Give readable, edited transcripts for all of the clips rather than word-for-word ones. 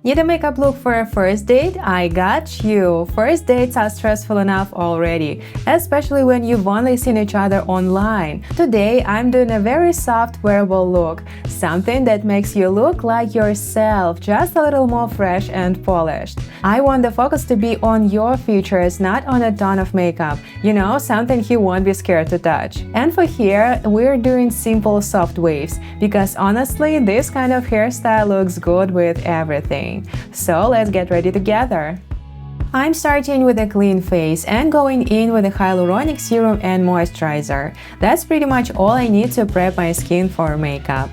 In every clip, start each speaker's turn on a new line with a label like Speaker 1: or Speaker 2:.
Speaker 1: Need a makeup look for a first date? I got you! First dates are stressful enough already, especially when you've only seen each other online. Today I'm doing a very soft wearable look, something that makes you look like yourself, just a little more fresh and polished. I want the focus to be on your features, not on a ton of makeup. You know, something he won't be scared to touch. And for hair, we're doing simple soft waves, because honestly, this kind of hairstyle looks good with everything. So let's get ready together. I'm starting with a clean face and going in with a hyaluronic serum and moisturizer. That's pretty much all I need to prep my skin for makeup.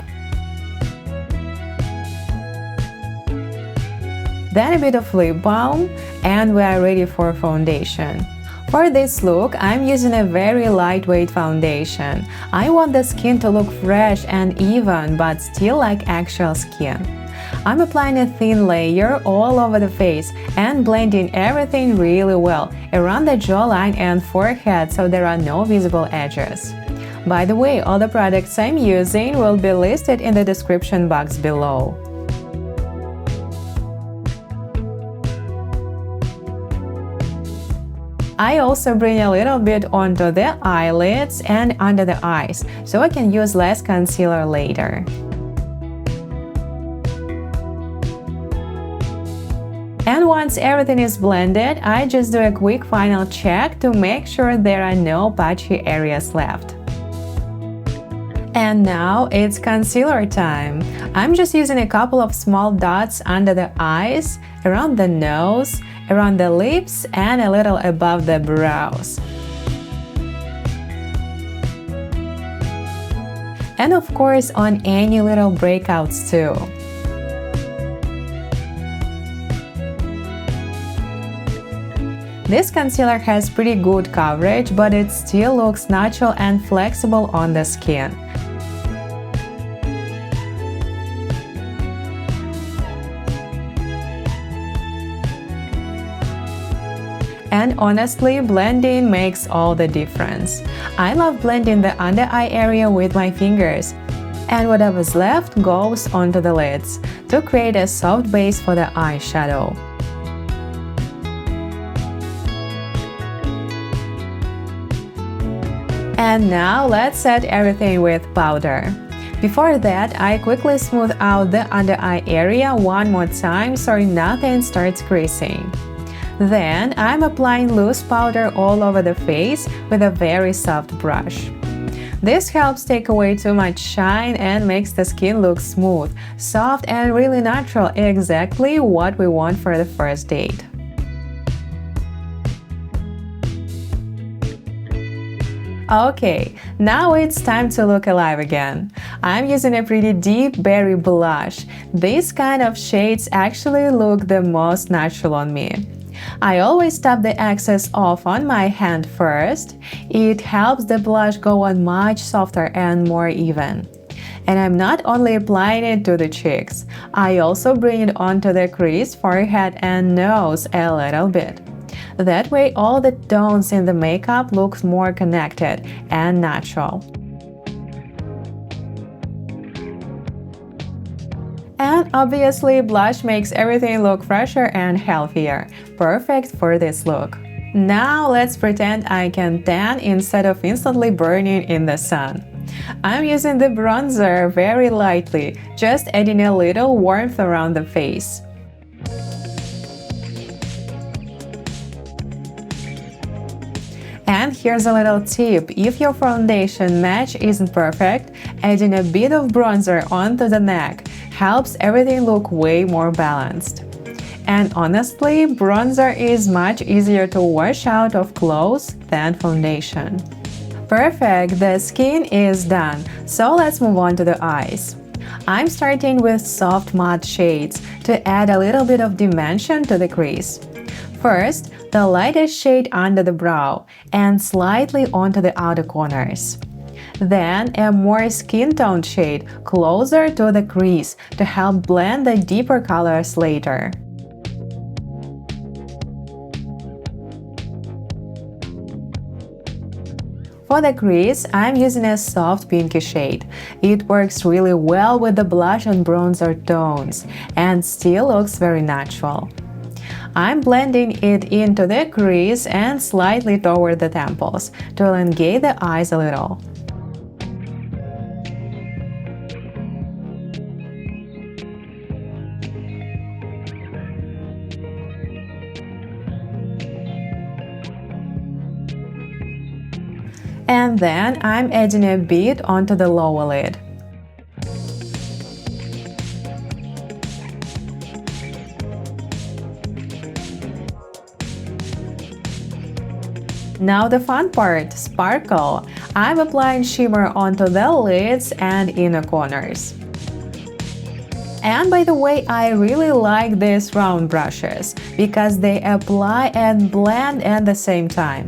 Speaker 1: Then a bit of lip balm, and we are ready for foundation. For this look, I'm using a very lightweight foundation. I want the skin to look fresh and even, but still like actual skin. I'm applying a thin layer all over the face and blending everything really well around the jawline and forehead so there are no visible edges. By the way, all the products I'm using will be listed in the description box below. I also bring a little bit onto the eyelids and under the eyes, so I can use less concealer later. And once everything is blended, I just do a quick final check to make sure there are no patchy areas left. And now it's concealer time. I'm just using a couple of small dots under the eyes, around the nose, around the lips, and a little above the brows. And of course on any little breakouts too. This concealer has pretty good coverage, but it still looks natural and flexible on the skin. And honestly, blending makes all the difference. I love blending the under eye area with my fingers, and whatever's left goes onto the lids to create a soft base for the eyeshadow. And now let's set everything with powder. Before that, I quickly smooth out the under eye area one more time so nothing starts creasing. Then I'm applying loose powder all over the face with a very soft brush. This helps take away too much shine and makes the skin look smooth, soft, and really natural, exactly what we want for the first date. Okay, now it's time to look alive again. I'm using a pretty deep berry blush. These kind of shades actually look the most natural on me. I always tap the excess off on my hand first. It helps the blush go on much softer and more even. And I'm not only applying it to the cheeks, I also bring it onto the crease, forehead, and nose a little bit. That way all the tones in the makeup look more connected and natural. And obviously, blush makes everything look fresher and healthier, perfect for this look. Now let's pretend I can tan instead of instantly burning in the sun. I'm using the bronzer very lightly, just adding a little warmth around the face. And here's a little tip: if your foundation match isn't perfect, adding a bit of bronzer onto the neck helps everything look way more balanced. And honestly, bronzer is much easier to wash out of clothes than foundation. Perfect, the skin is done, so let's move on to the eyes. I'm starting with soft matte shades to add a little bit of dimension to the crease. First, the lightest shade under the brow and slightly onto the outer corners. Then a more skin-toned shade closer to the crease to help blend the deeper colors later. For the crease, I'm using a soft pinky shade. It works really well with the blush and bronzer tones and still looks very natural. I'm blending it into the crease and slightly toward the temples to elongate the eyes a little. And then I'm adding a bit onto the lower lid. Now the fun part, sparkle. I'm applying shimmer onto the lids and inner corners. And by the way, I really like these round brushes because they apply and blend at the same time.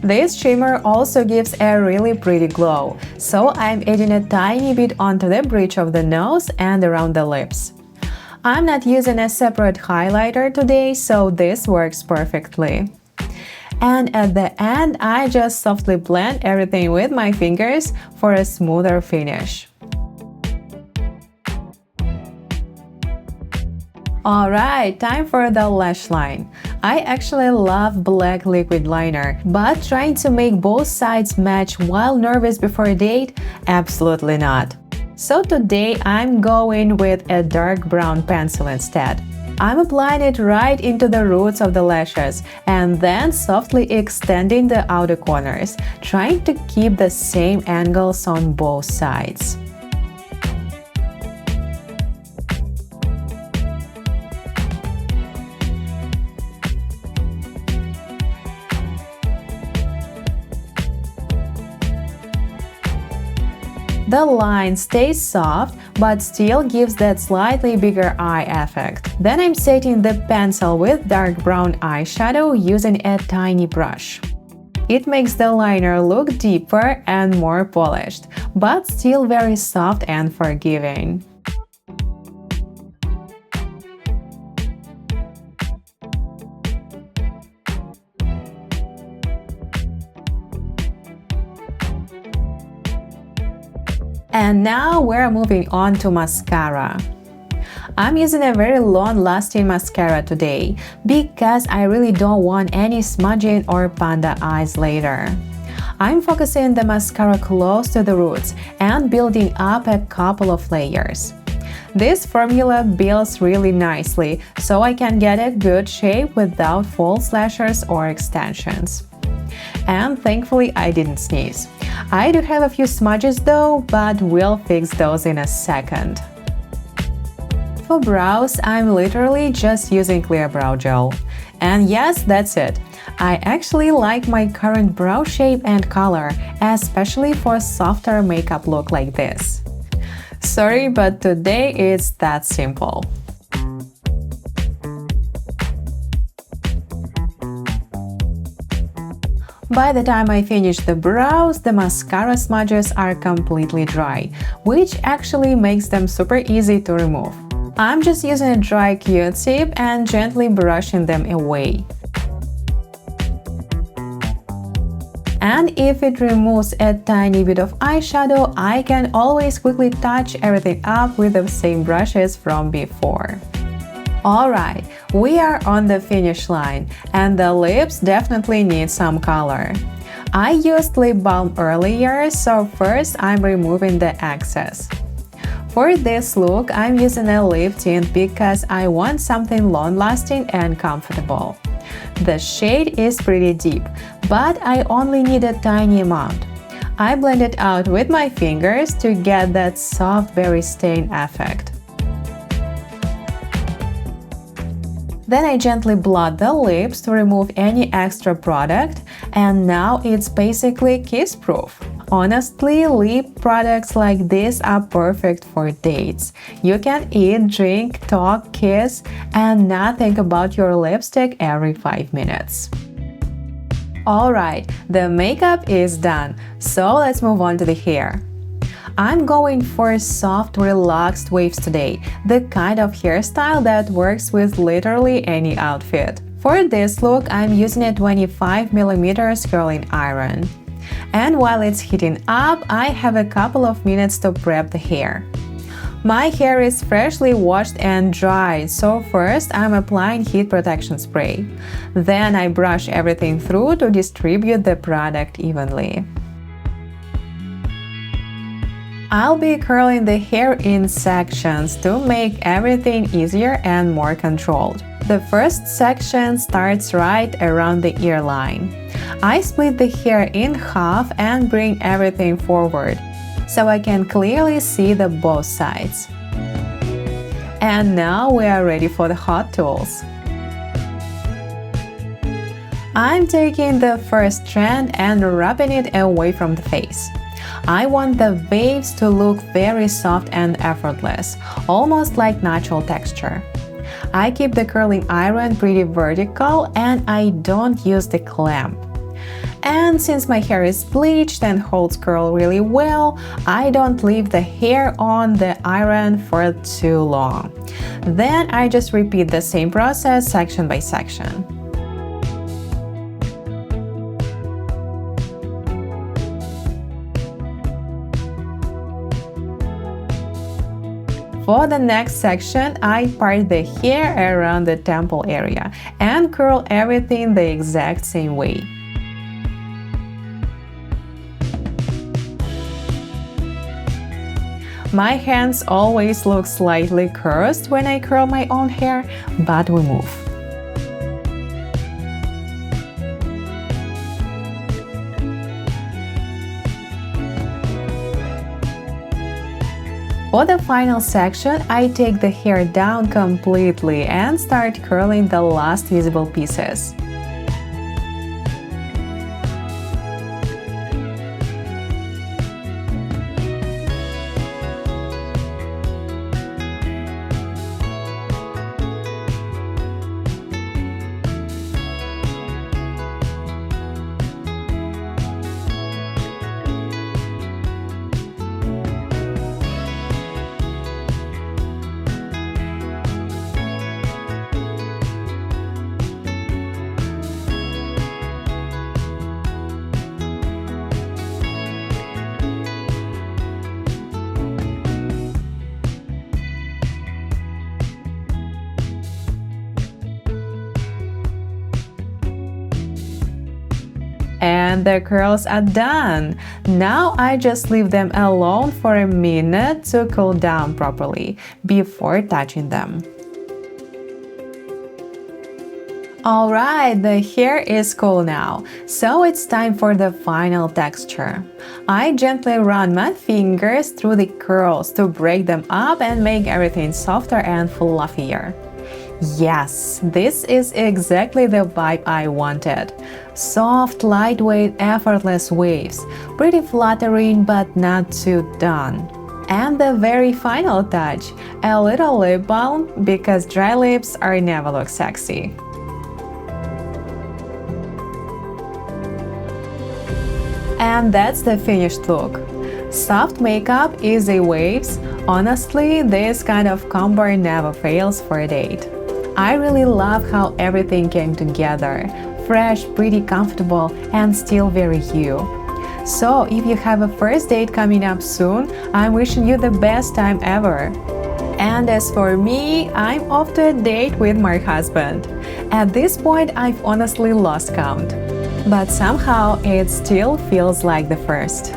Speaker 1: This shimmer also gives a really pretty glow, so I'm adding a tiny bit onto the bridge of the nose and around the lips. I'm not using a separate highlighter today, so this works perfectly. And at the end, I just softly blend everything with my fingers for a smoother finish. Alright, time for the lash line. I actually love black liquid liner, but trying to make both sides match while nervous before a date? Absolutely not. So today I'm going with a dark brown pencil instead. I'm applying it right into the roots of the lashes and then softly extending the outer corners, trying to keep the same angles on both sides. The line stays soft, but still gives that slightly bigger eye effect. Then I'm setting the pencil with dark brown eyeshadow using a tiny brush. It makes the liner look deeper and more polished, but still very soft and forgiving. And now we're moving on to mascara. I'm using a very long-lasting mascara today because I really don't want any smudging or panda eyes later. I'm focusing the mascara close to the roots and building up a couple of layers. This formula builds really nicely, so I can get a good shape without false lashes or extensions. And thankfully I didn't sneeze. I do have a few smudges though, but we'll fix those in a second. For brows, I'm literally just using clear brow gel. And yes, that's it. I actually like my current brow shape and color, especially for a softer makeup look like this. Sorry, but today it's that simple. By the time I finish the brows, the mascara smudges are completely dry, which actually makes them super easy to remove. I'm just using a dry Q-tip and gently brushing them away. And if it removes a tiny bit of eyeshadow, I can always quickly touch everything up with the same brushes from before. Alright, we are on the finish line, and the lips definitely need some color. I used lip balm earlier, so first I'm removing the excess. For this look, I'm using a lip tint because I want something long-lasting and comfortable. The shade is pretty deep, but I only need a tiny amount. I blend it out with my fingers to get that soft berry stain effect. Then I gently blot the lips to remove any extra product, and now it's basically kiss-proof. Honestly, lip products like this are perfect for dates. You can eat, drink, talk, kiss, and not think about your lipstick every 5 minutes. Alright, the makeup is done, so let's move on to the hair. I'm going for soft, relaxed waves today, the kind of hairstyle that works with literally any outfit. For this look, I'm using a 25mm curling iron. And while it's heating up, I have a couple of minutes to prep the hair. My hair is freshly washed and dried, so first I'm applying heat protection spray. Then I brush everything through to distribute the product evenly. I'll be curling the hair in sections to make everything easier and more controlled. The first section starts right around the ear line. I split the hair in half and bring everything forward, so I can clearly see the both sides. And now we are ready for the hot tools. I'm taking the first strand and rubbing it away from the face. I want the waves to look very soft and effortless, almost like natural texture. I keep the curling iron pretty vertical and I don't use the clamp. And since my hair is bleached and holds curl really well, I don't leave the hair on the iron for too long. Then I just repeat the same process section by section. For the next section, I part the hair around the temple area and curl everything the exact same way. My hands always look slightly cursed when I curl my own hair, but we move. For the final section, I take the hair down completely and start curling the last visible pieces. And the curls are done. Now I just leave them alone for a minute to cool down properly before touching them. Alright, the hair is cool now, so it's time for the final texture. I gently run my fingers through the curls to break them up and make everything softer and fluffier. Yes, this is exactly the vibe I wanted. Soft, lightweight, effortless waves. Pretty flattering but not too done. And the very final touch, a little lip balm, because dry lips are never look sexy. And that's the finished look. Soft makeup, easy waves. Honestly, this kind of combo never fails for a date. I really love how everything came together. Fresh, pretty comfortable, and still very you. So, if you have a first date coming up soon, I'm wishing you the best time ever. And as for me, I'm off to a date with my husband. At this point, I've honestly lost count. But somehow, it still feels like the first.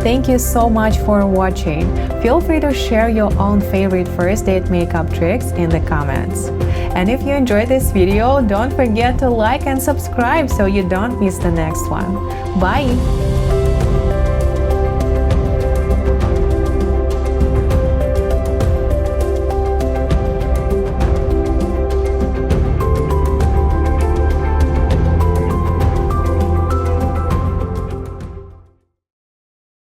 Speaker 1: Thank you so much for watching. Feel free to share your own favorite first date makeup tricks in the comments. And if you enjoyed this video, don't forget to like and subscribe so you don't miss the next one. Bye!